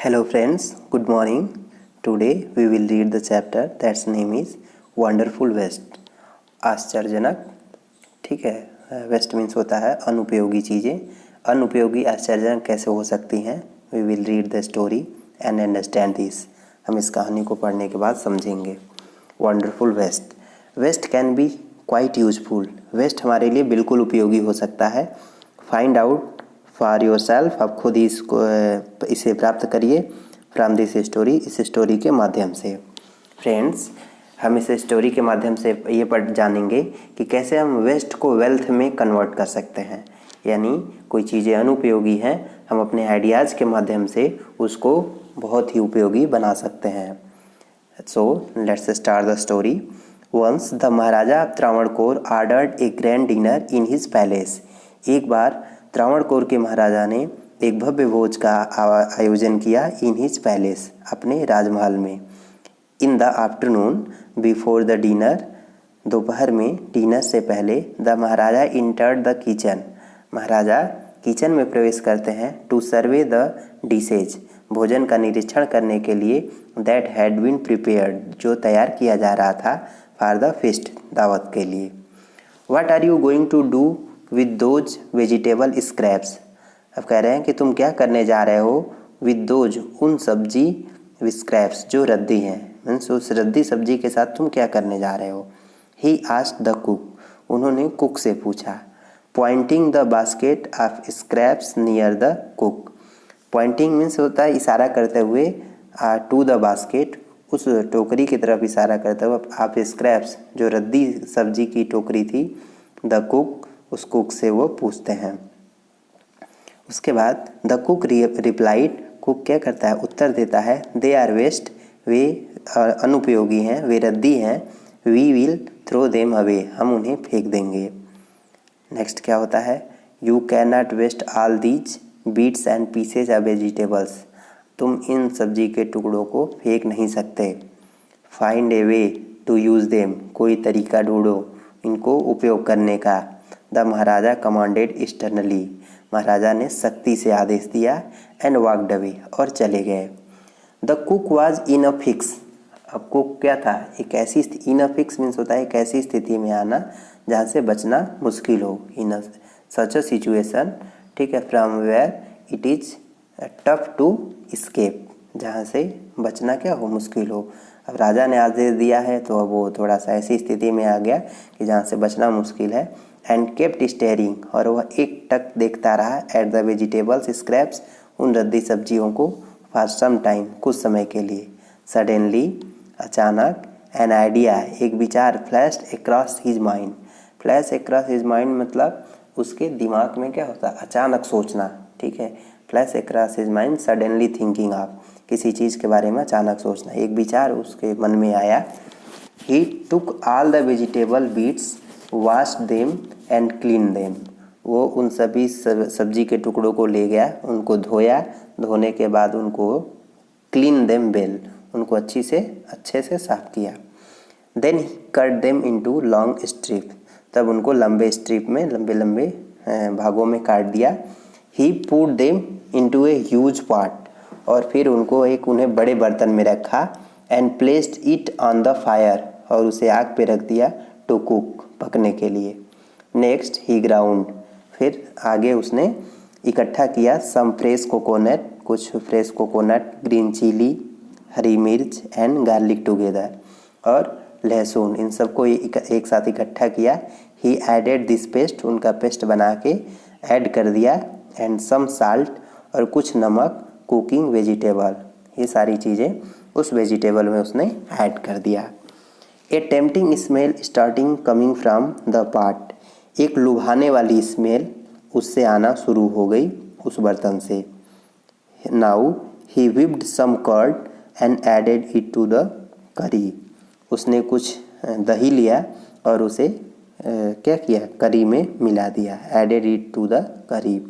Hello friends, good morning. Today we will read the chapter that's name is Wonderful Waste. आश्चर्यजनक, ठीक है। Waste means होता है अनुपयोगी चीज़ें। अनुपयोगी आश्चर्यजनक कैसे हो सकती हैं? We will read the story and understand this. हम इस कहानी को पढ़ने के बाद समझेंगे। Wonderful waste. Waste can be quite useful. Waste हमारे लिए बिल्कुल उपयोगी हो सकता है। Find out for yourself. आप खुद ही इसे प्राप्त करिए फ्रॉम दिस स्टोरी, इस स्टोरी के माध्यम से। फ्रेंड्स, हम इस स्टोरी के माध्यम से ये पढ़ जानेंगे कि कैसे हम वेस्ट को वेल्थ में कन्वर्ट कर सकते हैं। यानी कोई चीज़ें अनुपयोगी हैं, हम अपने आइडियाज़ के माध्यम से उसको बहुत ही उपयोगी बना सकते हैं। So let's start the story. Once the Maharaja of Travancore ordered a grand dinner in his palace. एक बार त्रावणकोर के महाराजा ने एक भव्य भोज का आयोजन किया इन हिज पैलेस, अपने राजमहल में। In the afternoon before the dinner, दोपहर में डिनर से पहले, the Maharaja entered the kitchen. Maharaja kitchen में प्रवेश करते हैं। टू सर्वे द डिशेज, भोजन का निरीक्षण करने के लिए। दैट हैड बीन प्रिपेयर्ड, जो तैयार किया जा रहा था फॉर द फेस्ट, दावत के लिए। What are you going to do with those vegetable scraps. अब कह रहे हैं कि तुम क्या करने जा रहे हो विद दोज, उन सब्जी स्क्रैप्स जो रद्दी हैं, मीन्स उस रद्दी सब्जी के साथ तुम क्या करने जा रहे हो। ही आस्क्ड द कुक, उन्होंने कुक से पूछा। Pointing the basket of scraps near the cook. Pointing means होता है इशारा करते हुए, टू द बास्केट, उस टोकरी की तरफ इशारा करते हुए। आप स्क्रैप्स, जो रद्दी सब्जी की टोकरी थी, द कुक, उस कुक से वो पूछते हैं। उसके बाद द कुक रिप्लाइड, कुक क्या करता है, उत्तर देता है। दे आर वेस्ट, वे अनुपयोगी हैं, वे रद्दी हैं। We will throw them away, हम उन्हें फेंक देंगे। नेक्स्ट क्या होता है। You can not waste all these bits and pieces of vegetables. तुम इन सब्जी के टुकड़ों को फेंक नहीं सकते। Find a way to use them, कोई तरीका ढूंढो इनको उपयोग करने का। The Maharaja commanded sternly, Maharaja ने सख्ती से आदेश दिया। एंड वॉकड अवे, और चले गए। The cook was in a fix. अब कुक क्या था, एक ऐसी इन अ फिक्स मीन्स होता है एक ऐसी स्थिति में आना जहाँ से बचना मुश्किल हो। इन अ सच अ सिचुएशन, ठीक है, from where it is tough to escape, जहाँ से बचना क्या हो, मुश्किल हो। अब राजा ने आदेश दिया है तो अब वो थोड़ा सा ऐसी स्थिति में आ गया कि जहाँ से बचना मुश्किल है। एंड केप्ट स्टेयरिंग, और वह एक टक देखता रहा। एट द वेजिटेबल्स स्क्रैप्स, उन रद्दी सब्जियों को। फॉर सम टाइम, कुछ समय के लिए। सडनली, अचानक। एन आइडिया, एक विचार। Flashed across his mind. Flash across his mind मतलब उसके दिमाग में क्या होता है, अचानक सोचना, ठीक है। Flash across his mind suddenly thinking of, किसी चीज़ के बारे में अचानक सोचना, एक विचार उसके मन में आया। He took all the vegetable beets, wash them and clean them. वो उन सभी सब्जी के टुकड़ों को ले गया, उनको धोया, धोने के बाद उनको क्लीन देम वेल, उनको अच्छे से साफ किया। Then he cut them into long strip, तब उनको लंबे स्ट्रिप में, लंबे लंबे भागों में काट दिया। He put them into a huge pot, और फिर उनको उन्हें बड़े बर्तन में रखा। And placed it on the fire, और उसे आग पे रख दिया। टू कुक, पकने के लिए। नेक्स्ट ही ग्राउंड, फिर आगे उसने इकट्ठा किया। सम फ्रेश कोकोनट, कुछ फ्रेश कोकोनट, ग्रीन चिली, हरी मिर्च एंड गार्लिक टुगेदर, और लहसुन, इन सबको एक साथ इकट्ठा किया। ही एडेड दिस पेस्ट, उनका पेस्ट बना के ऐड कर दिया। एंड सम साल्ट, और कुछ नमक। कुकिंग वेजिटेबल, ये सारी चीज़ें उस वेजिटेबल में उसने ऐड कर दिया। A tempting smell starting coming from the pot, एक लुभाने वाली स्मेल उससे आना शुरू हो गई, उस बर्तन से। Now he whipped some curd and added it to the curry, उसने कुछ दही लिया और उसे क्या किया, करी में मिला दिया। Added it to the curry.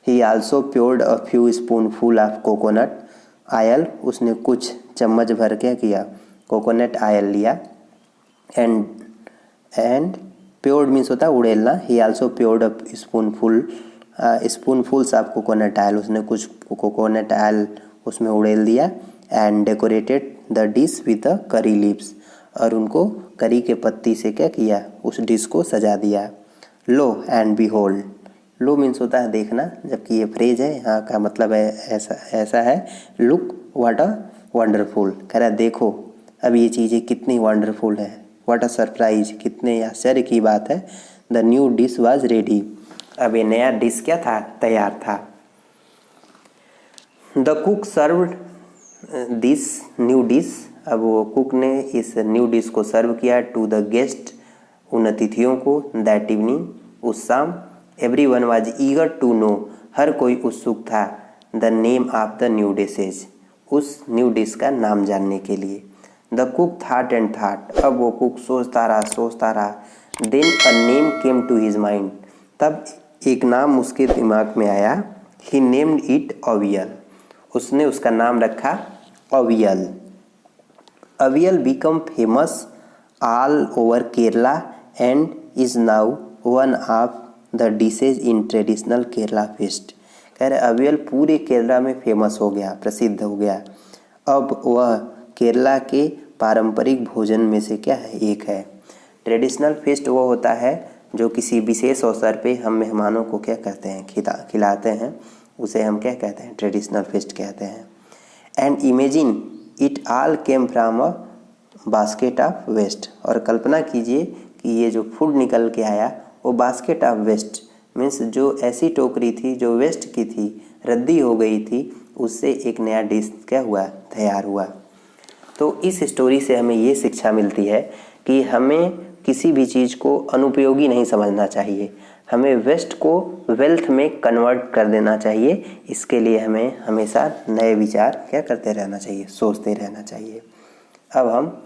He also poured a few spoonful of coconut oil, उसने कुछ चम्मच भर के किया, कोकोनट आयल लिया। एंड प्योर्ड मीन्स होता है उड़ेलना। He also poured a spoonfuls of coconut oil, उसने कुछ कोकोनट आयल उसमें उड़ेल दिया and decorated the dish with the curry leaves, और उनको करी के पत्ती से क्या किया, उस डिश को सजा दिया। लो एंड बिहोल्ड, लो मीन्स होता है देखना, जबकि ये फ्रेज है यहाँ का मतलब है ऐसा है, लुक व्हाट अ वंडरफुल, कह रहा है देखो अब ये चीज़ें कितनी वंडरफुल है, व्हाट अ सरप्राइज, कितने आश्चर्य की बात है। The new dish was ready, अब ये नया डिश क्या था, तैयार था। The cook served this new dish, अब वो कुक ने इस न्यू डिश को सर्व किया टू द गेस्ट, उन अतिथियों को, दैट इवनिंग, उस शाम। Everyone was eager to know, हर कोई उत्सुक था, the name of the new dishes, उस न्यू डिश का नाम जानने के लिए। The cook thought and thought, अब वो कुक सोचता रहा। Then a name came to his mind, तब एक नाम उसके दिमाग में आया। ही नेम्ड इट अवियल, उसने उसका नाम रखा avial. Avial become famous all over Kerala and is now one of the dishes in traditional Kerala feast, कह रहे अवियल पूरे केरला में फेमस हो गया, प्रसिद्ध हो गया। अब वह केरला के पारंपरिक भोजन में से क्या है, एक है। ट्रेडिशनल फेस्ट वो होता है जो किसी विशेष अवसर पे हम मेहमानों को क्या कहते हैं, खिलाते हैं, उसे हम क्या कहते हैं, ट्रेडिशनल फेस्ट कहते हैं। And imagine it all came from a basket of waste, और कल्पना कीजिए कि ये जो फूड निकल के आया वो बास्केट ऑफ वेस्ट मीन्स जो ऐसी टोकरी थी जो वेस्ट की थी, रद्दी हो गई थी, उससे एक नया डिश क्या हुआ, तैयार हुआ। तो इस स्टोरी से हमें ये शिक्षा मिलती है कि हमें किसी भी चीज़ को अनुपयोगी नहीं समझना चाहिए, हमें वेस्ट को वेल्थ में कन्वर्ट कर देना चाहिए। इसके लिए हमें हमेशा नए विचार क्या करते रहना चाहिए, सोचते रहना चाहिए। अब हम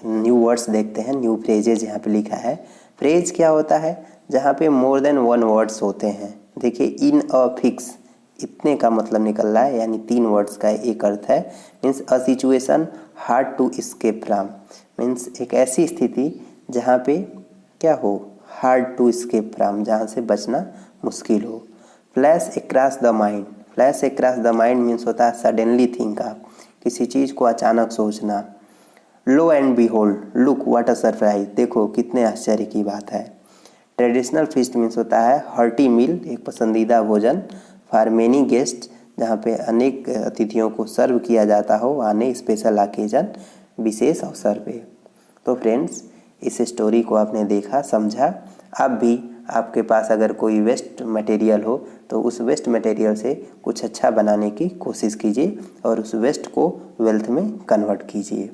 न्यू वर्ड्स देखते हैं, न्यू फ्रेजेज यहाँ पे लिखा है। फ्रेज क्या होता है, जहाँ पे मोर देन वन वर्ड्स होते हैं। देखिए इन अ फिक्स, इतने का मतलब निकल रहा है, यानी 3 वर्ड्स का एक अर्थ है। Means a situation hard to escape from, means एक ऐसी स्थिति जहाँ पे क्या हो, हार्ड टू एस्केप फ्रॉम, जहाँ से बचना मुश्किल हो। Flash across the mind, flash across the mind means होता है सडनली थिंक ऑफ, किसी चीज़ को अचानक सोचना। Lo and behold, look what a surprise, देखो कितने आश्चर्य की बात है। ट्रेडिशनल फीस्ट मीन्स होता है हर्टी मील, एक पसंदीदा भोजन। फॉर मेनी गेस्ट, जहाँ पे अनेक अतिथियों को सर्व किया जाता हो, आने स्पेशल ओकेजन, विशेष अवसर पे। तो फ्रेंड्स, इस स्टोरी को आपने देखा, समझा। आप भी, आपके पास अगर कोई वेस्ट मटेरियल हो तो उस वेस्ट मटेरियल से कुछ अच्छा बनाने की कोशिश कीजिए और उस वेस्ट को वेल्थ में कन्वर्ट कीजिए।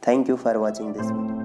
Thank you for watching this video.